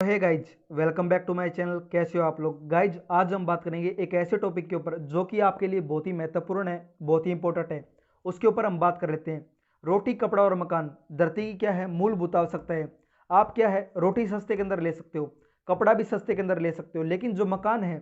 Hey guys, welcome back to my channel. कैसे हो आप लोग गाइज? आज हम बात करेंगे एक ऐसे टॉपिक के ऊपर जो कि आपके लिए बहुत ही महत्वपूर्ण है, बहुत ही इंपॉर्टेंट है। उसके ऊपर हम बात कर लेते हैं। रोटी, कपड़ा और मकान धरती की क्या है मूलभूत आवश्यकता है। आप क्या है, रोटी सस्ते के अंदर ले सकते हो, कपड़ा भी सस्ते के अंदर ले सकते हो, लेकिन जो मकान है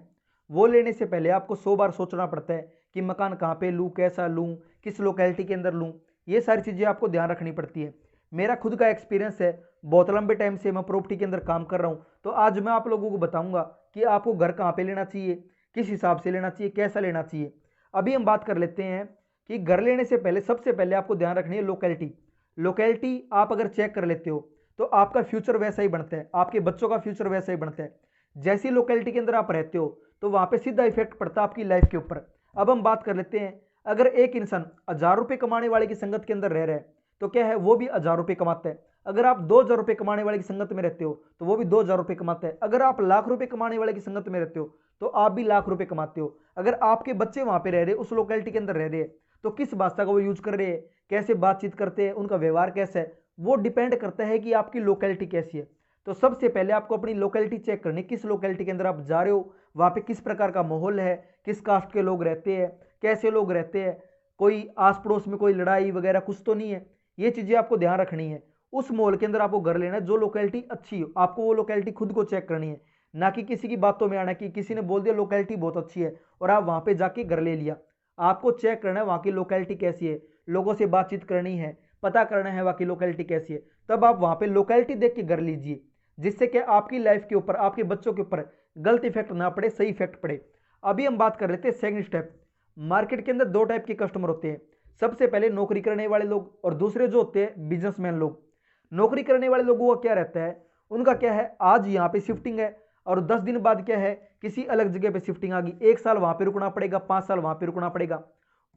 वो लेने से पहले आपको 100 बार सोचना पड़ता है कि मकान कहाँ पे लूँ, कैसा लूँ, किस लोकेलिटी के अंदर लूँ। ये सारी चीज़ें आपको ध्यान रखनी पड़ती है। मेरा खुद का एक्सपीरियंस है, बहुत लंबे टाइम से मैं प्रॉपर्टी के अंदर काम कर रहा हूँ, तो आज मैं आप लोगों को बताऊंगा कि आपको घर कहाँ पे लेना चाहिए, किस हिसाब से लेना चाहिए, कैसा लेना चाहिए। अभी हम बात कर लेते हैं कि घर लेने से पहले सबसे पहले आपको ध्यान रखनी है लोकेलिटी। लोकेलिटी आप अगर चेक कर लेते हो तो आपका फ्यूचर वैसा ही बनता है, आपके बच्चों का फ्यूचर वैसा ही बनता है। जैसी लोकेलिटी के अंदर आप रहते हो तो वहां पे सीधा इफेक्ट पड़ता है आपकी लाइफ के ऊपर। अब हम बात कर लेते हैं, अगर एक इंसान 1000 रुपये कमाने वाले की संगत के अंदर रह रहा है तो क्या है, वो भी 1000 रुपये कमाता है। अगर आप 2000 रुपये कमाने वाले की संगत में रहते हो तो वो भी 2000 रुपये कमाता है। अगर आप लाख रुपए कमाने वाले की संगत में रहते हो तो आप भी लाख रुपए कमाते हो। अगर आपके बच्चे वहां पे रह रहे, उस लोकेलिटी के अंदर रह रहे हैं, तो किस भाषा का वो यूज कर रहे हैं, कैसे बातचीत करते हैं, उनका व्यवहार कैसा है, वो डिपेंड करता है कि आपकी लोकेलिटी कैसी है। तो सबसे पहले आपको अपनी लोकेलिटी चेक करनी, किस लोकेलिटी के अंदर आप जा रहे हो, वहां पे किस प्रकार का माहौल है, किस कास्ट के लोग रहते हैं, कैसे लोग रहते हैं, कोई आस पड़ोस में कोई लड़ाई वगैरह कुछ तो नहीं है। ये चीजें आपको ध्यान रखनी है। उस मॉल के अंदर आपको घर लेना है जो लोकेलिटी अच्छी हो, आपको वो लोकेलिटी खुद को चेक करनी है, ना कि किसी की बातों में आना कि किसी ने बोल दिया लोकेलिटी बहुत अच्छी है और आप वहां पे जाके घर ले लिया। आपको चेक करना है वहां की लोकेलिटी कैसी है, लोगों से बातचीत करनी है, पता करना है वहां की लोकेलिटी कैसी है, तब आप वहां पे लोकेलिटी देख के घर लीजिए, जिससे कि आपकी लाइफ के ऊपर, आपके बच्चों के ऊपर गलत इफेक्ट ना पड़े, सही इफेक्ट पड़े। अभी हम बात कर लेते हैं सेकंड स्टेप। मार्केट के अंदर दो टाइप के कस्टमर होते हैं। सबसे पहले नौकरी करने वाले लोग और दूसरे जो होते हैं बिजनेसमैन लोग। नौकरी करने वाले लोगों का क्या रहता है, उनका क्या है, आज यहाँ पे शिफ्टिंग है और 10 दिन बाद क्या है, किसी अलग जगह पे शिफ्टिंग आ गई, 1 साल वहां पे रुकना पड़ेगा, 5 साल वहां पे रुकना पड़ेगा।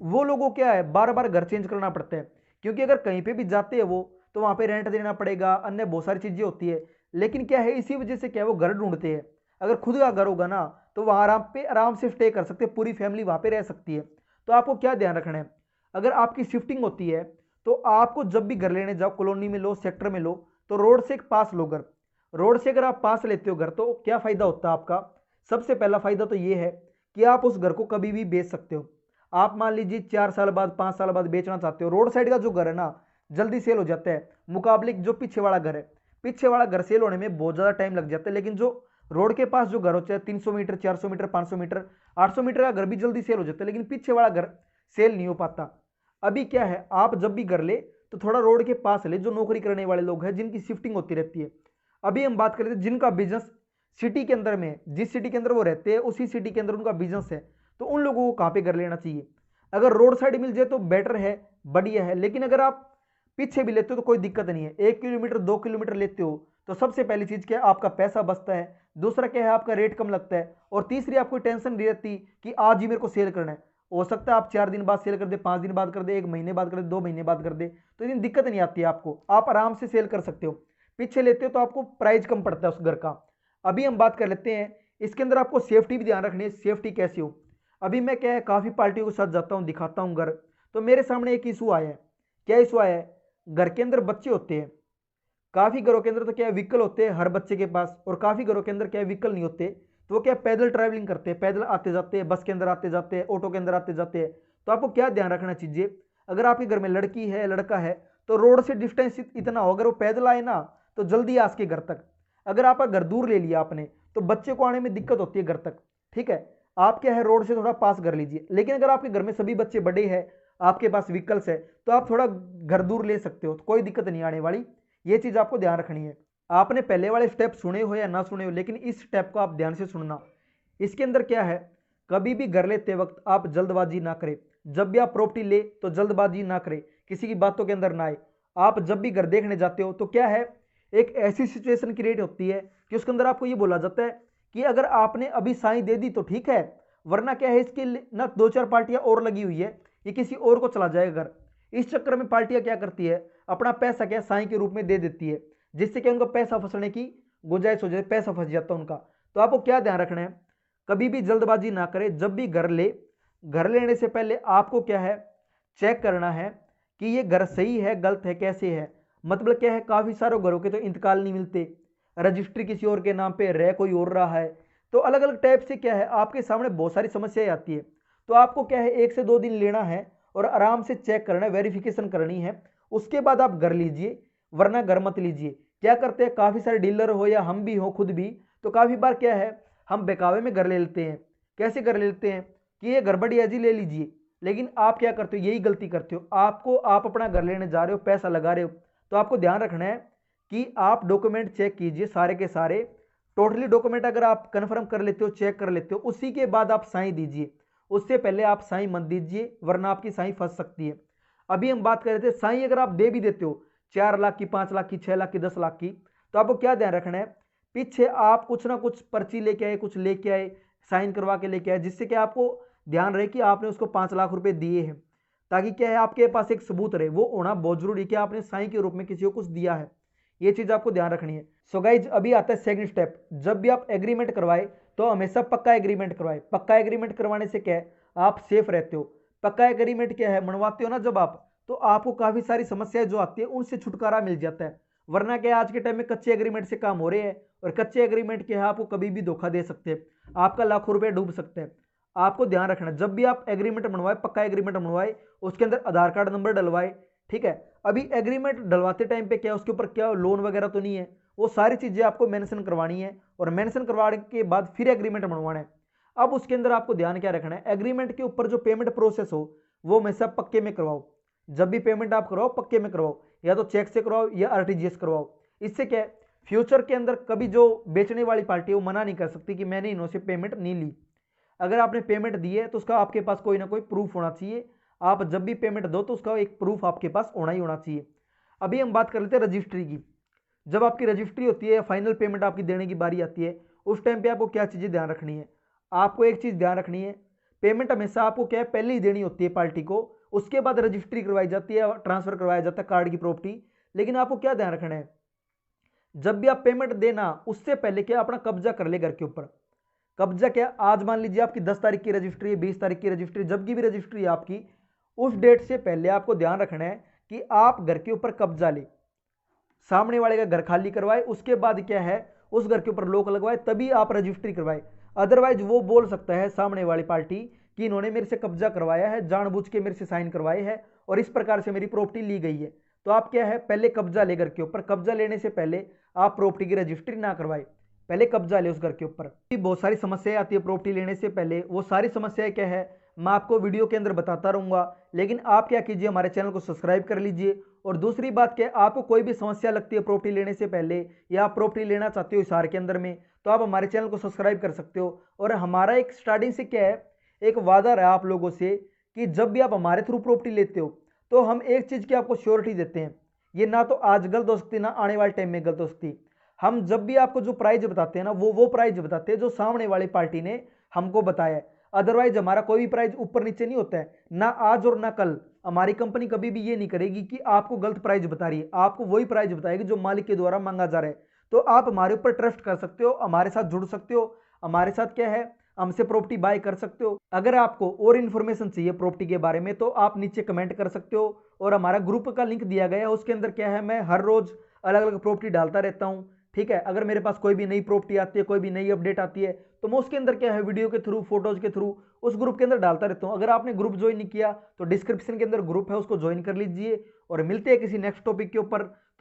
वो लोगों क्या है, बार बार घर चेंज करना पड़ता है, क्योंकि अगर कहीं पे भी जाते हैं वो तो वहां पे रेंट देना पड़ेगा, अन्य बहुत सारी चीजें होती है। लेकिन क्या है, इसी वजह से क्या है, वो घर ढूंढते हैं। अगर खुद का घर होगा ना तो वहां आराम से स्टे कर सकते हैं, पूरी फैमिली वहां पे रह सकती है। तो आपको क्या ध्यान रखना है, अगर आपकी शिफ्टिंग होती है तो आपको जब भी घर लेने जाओ, कॉलोनी में लो, सेक्टर में लो, तो रोड से एक पास लो घर। रोड से अगर आप पास लेते हो घर तो क्या फायदा होता है आपका? सबसे पहला फायदा तो ये है कि आप उस घर को कभी भी बेच सकते हो। आप मान लीजिए 4 साल बाद, 5 साल बाद बेचना चाहते हो, रोड साइड का जो घर है ना जल्दी सेल हो जाता है, मुकाबले जो पीछे वाला घर है। पीछे वाला घर सेल होने में बहुत ज्यादा टाइम लग जाता है, लेकिन जो रोड के पास जो घर होता है, 300 मीटर, 400 मीटर, 500 मीटर, 800 मीटर का घर भी जल्दी सेल हो जाता है, लेकिन पीछे वाला घर सेल नहीं हो पाता। अभी क्या है, आप जब भी घर ले तो थोड़ा रोड के पास ले, जो नौकरी करने वाले लोग हैं जिनकी शिफ्टिंग होती रहती है। अभी हम बात करते हैं जिनका बिजनेस सिटी के अंदर में है, जिस सिटी के अंदर वो रहते हैं उसी सिटी के अंदर उनका बिजनेस है, तो उन लोगों को कहाँ पे घर लेना चाहिए? अगर रोड साइड मिल जाए तो बेटर है, बढ़िया है। लेकिन अगर आप पीछे भी लेते हो तो कोई दिक्कत नहीं है, 1 किलोमीटर 2 किलोमीटर लेते हो तो सबसे पहली चीज क्या है, आपका पैसा बचता है। दूसरा क्या है, आपका रेट कम लगता है। और तीसरी, आपको टेंशन नहीं रहती कि आज ही मेरे को सेल करना है। हो सकता है आप 4 दिन बाद सेल कर दे, 5 दिन बाद कर दे, 1 महीने बाद कर दे, 2 महीने बाद कर दे, तो इतनी दिक्कत नहीं आती है आपको, आप आराम से सेल कर सकते हो। पीछे लेते हो तो आपको प्राइस कम पड़ता है उस घर का। अभी हम बात कर लेते हैं, इसके अंदर आपको सेफ्टी भी ध्यान रखनी है, सेफ्टी कैसी हो। अभी मैं क्या है, काफी पार्टियों के साथ जाता हूँ, दिखाता हूँ घर, तो मेरे सामने एक इशू आया है। क्या इशू आया है? घर के अंदर बच्चे होते हैं, काफी घरों के अंदर तो क्या है, व्हीकल होते हैं हर बच्चे के पास, और काफी घरों के अंदर क्या है, व्हीकल नहीं होते, तो वो क्या है, पैदल ट्रैवलिंग करते हैं, पैदल आते जाते हैं, बस के अंदर आते जाते हैं, ऑटो के अंदर आते जाते हैं। तो आपको क्या ध्यान रखना चाहिए, अगर आपके घर में लड़की है, लड़का है, तो रोड से डिस्टेंस इतना हो, अगर वो पैदल आए ना तो जल्दी आ सके घर तक। अगर आपका घर दूर ले लिया आपने तो बच्चे को आने में दिक्कत होती है घर तक, ठीक है। आप क्या है, रोड से थोड़ा पास कर लीजिए। लेकिन अगर आपके घर में सभी बच्चे बड़े हैं, आपके पास व्हीकल्स है, तो आप थोड़ा घर दूर ले सकते हो, तो कोई दिक्कत नहीं आने वाली। ये चीज आपको ध्यान रखनी है। आपने पहले वाले स्टेप सुने हो या ना सुने हो, लेकिन इस स्टेप को आप ध्यान से सुनना। इसके अंदर क्या है, कभी भी घर लेते वक्त आप जल्दबाजी ना करें। जब भी आप प्रॉपर्टी ले तो जल्दबाजी ना करें, किसी की बातों के अंदर ना आए। आप जब भी घर देखने जाते हो तो क्या है, एक ऐसी सिचुएशन क्रिएट होती है कि उसके अंदर आपको ये बोला जाता है कि अगर आपने अभी साइन दे दी तो ठीक है, वरना क्या है, इसके ना 2-4 पार्टियां और लगी हुई है, ये किसी और को चला जाएगा घर। इस चक्कर में पार्टियां क्या करती है, अपना पैसा क्या साइन के रूप में दे देती है, जिससे कि उनका पैसा फंसने की गुंजाइश हो जाए, पैसा फंस जाता है उनका। तो आपको क्या ध्यान रखना है, कभी भी जल्दबाजी ना करें। जब भी घर ले, घर लेने से पहले आपको क्या है, चेक करना है कि ये घर सही है, गलत है, कैसे है। मतलब क्या है, काफी सारे घरों के तो इंतकाल नहीं मिलते। रजिस्ट्री किसी और के नाम पे रह कोई और रहा है। तो अलग अलग टाइप से क्या है आपके सामने बहुत सारी समस्याएं आती है। तो आपको क्या है 1 से 2 दिन लेना है और आराम से चेक करना है, वेरिफिकेशन करनी है, उसके बाद आप घर लीजिए, वरना घर मत लीजिए। क्या करते हैं काफ़ी सारे डीलर हो या हम भी हो खुद भी, तो काफ़ी बार क्या है हम बेकावे में घर ले लेते हैं। कैसे घर ले लेते हैं कि ये गड़बड़ी है जी ले लीजिए, लेकिन आप क्या करते हो यही गलती करते हो। आप अपना घर लेने जा रहे हो, पैसा लगा रहे हो, तो आपको ध्यान रखना है कि आप डॉक्यूमेंट चेक कीजिए सारे के सारे। टोटली डॉक्यूमेंट अगर आप कंफर्म कर लेते हो, चेक कर लेते हो, उसी के बाद आप साइन दीजिए। उससे पहले आप साइन मत दीजिए, वरना आपकी साइन फंस सकती है। अभी हम बात कर रहे थे साइन अगर आप दे भी देते हो 4 लाख की, 5 लाख की, 6 लाख की, 10 लाख की, तो आपको क्या ध्यान रखना है पीछे आप कुछ ना कुछ पर्ची लेके आए, कुछ लेके आए, साइन करवा के लेके आए, जिससे कि आपको ध्यान रहे कि आपने उसको 5 लाख रुपए दिए हैं। ताकि क्या है आपके पास एक सबूत रहे, वो होना बहुत जरूरी है कि आपने साइन के रूप में किसी को कुछ दिया है। ये चीज आपको ध्यान रखनी है। सो गाइज अभी आता है सेकंड स्टेप। जब भी आप एग्रीमेंट करवाए तो हमेशा पक्का एग्रीमेंट करवाए। पक्का एग्रीमेंट करवाने से क्या है आप सेफ रहते हो। पक्का एग्रीमेंट क्या है बनवाते हो ना जब आप, तो आपको काफी सारी समस्याएं जो आती है उनसे छुटकारा मिल जाता है। वरना क्या है आज के टाइम में कच्चे एग्रीमेंट से काम हो रहे हैं, और कच्चे एग्रीमेंट क्या है आपको कभी भी धोखा दे सकते हैं, आपका लाखों रुपए डूब सकते हैं। आपको ध्यान रखना जब भी आप एग्रीमेंट बनवाए, पक्का एग्रीमेंट बनवाए, उसके अंदर आधार कार्ड नंबर डलवाए। ठीक है, अभी एग्रीमेंट डलवाते टाइम पे क्या उसके ऊपर क्या लोन वगैरह तो नहीं है, वो सारी चीजें आपको मेंशन करवानी है, और मेंशन करवाने के बाद फिर एग्रीमेंट बनवाना है। अब उसके अंदर आपको ध्यान क्या रखना है, एग्रीमेंट के ऊपर जो पेमेंट प्रोसेस हो वो हमेशा पक्के में करवाओ। जब भी पेमेंट आप करवाओ पक्के में करवाओ, या तो चेक से करवाओ या आरटीजीएस करवाओ। इससे क्या है फ्यूचर के अंदर कभी जो बेचने वाली पार्टी है वो मना नहीं कर सकती कि मैंने इन्होंने पेमेंट नहीं ली। अगर आपने पेमेंट दी है तो उसका आपके पास कोई ना कोई प्रूफ होना चाहिए। आप जब भी पेमेंट दो तो उसका एक प्रूफ आपके पास होना ही होना चाहिए। अभी हम बात कर लेते हैं रजिस्ट्री की। जब आपकी रजिस्ट्री होती है या फाइनल पेमेंट आपकी देने की बारी आती है, उस टाइम पे आपको क्या चीज़ें ध्यान रखनी है। आपको एक चीज़ ध्यान रखनी है, पेमेंट हमेशा आपको क्या है पहले ही देनी होती है पार्टी को, उसके बाद रजिस्ट्री करवाई जाती है, ट्रांसफर करवाया जाता है कार्ड की प्रॉपर्टी। लेकिन आपको क्या ध्यान रखना है, जब भी आप पेमेंट देना उससे पहले क्या अपना कब्जा कर ले घर के ऊपर। कब्जा क्या, आज मान लीजिए आपकी 10 तारीख की रजिस्ट्री है, 20 तारीख की रजिस्ट्री, जब की भी रजिस्ट्री है आपकी, उस डेट से पहले आपको ध्यान रखना है कि आप घर के ऊपर कब्जा ले, सामने वाले का घर खाली करवाए, उसके बाद क्या है उस घर के ऊपर लॉक लगवाए, तभी आप रजिस्ट्री करवाए। अदरवाइज वो बोल सकता है सामने वाली पार्टी कि इन्होंने मेरे से कब्जा करवाया है, जानबूझ के मेरे से साइन करवाए हैं और इस प्रकार से मेरी प्रॉपर्टी ली गई है। तो आप क्या है पहले कब्जा ले घर के ऊपर। कब्जा लेने से पहले आप प्रॉपर्टी की रजिस्ट्री ना करवाए, पहले कब्जा ले उस घर के ऊपर। बहुत सारी समस्याएं आती है प्रॉपर्टी लेने से पहले, वो सारी समस्याएं क्या है मैं आपको वीडियो के अंदर बताता रहूंगा। लेकिन आप क्या कीजिए हमारे चैनल को सब्सक्राइब कर लीजिए। और दूसरी बात क्या, आपको कोई भी समस्या लगती है प्रॉपर्टी लेने से पहले, या आप प्रॉपर्टी लेना चाहते हो हिसार के अंदर में, तो आप हमारे चैनल को सब्सक्राइब कर सकते हो। और हमारा एक स्टार्टिंग से क्या है एक वादा रहा आप लोगों से कि जब भी आप हमारे थ्रू प्रॉपर्टी लेते हो तो हम एक चीज़ की आपको श्योरिटी देते हैं, ये ना तो आज गलत हो सकती ना आने वाले टाइम में गलत हो सकती। हम जब भी आपको जो प्राइस बताते हैं ना वो प्राइस बताते हैं जो सामने वाली पार्टी ने हमको बताया है। अदरवाइज हमारा कोई भी प्राइस ऊपर नीचे नहीं होता है, ना आज और ना कल। हमारी कंपनी कभी भी ये नहीं करेगी कि आपको गलत प्राइस बता रही है, आपको वही प्राइस बताएगी जो मालिक के द्वारा मांगा जा रहा है। तो आप हमारे ऊपर ट्रस्ट कर सकते हो, हमारे साथ जुड़ सकते हो, हमारे साथ क्या है हमसे प्रॉपर्टी बाय कर सकते हो। अगर आपको और इन्फॉर्मेशन चाहिए प्रॉपर्टी के बारे में तो आप नीचे कमेंट कर सकते हो, और हमारा ग्रुप का लिंक दिया गया है, उसके अंदर क्या है मैं हर रोज अलग अलग प्रॉपर्टी डालता रहता हूँ। ठीक है, अगर मेरे पास कोई भी नई प्रॉपर्टी आती है, कोई भी नई अपडेट आती है, तो मैं उसके अंदर क्या है वीडियो के थ्रू, फोटोज के थ्रू उस ग्रुप के अंदर डालता रहता हूँ। अगर आपने ग्रुप ज्वाइन नहीं किया तो डिस्क्रिप्शन के अंदर ग्रुप है, उसको ज्वाइन कर लीजिए। और मिलते हैं किसी नेक्स्ट टॉपिक के ऊपर।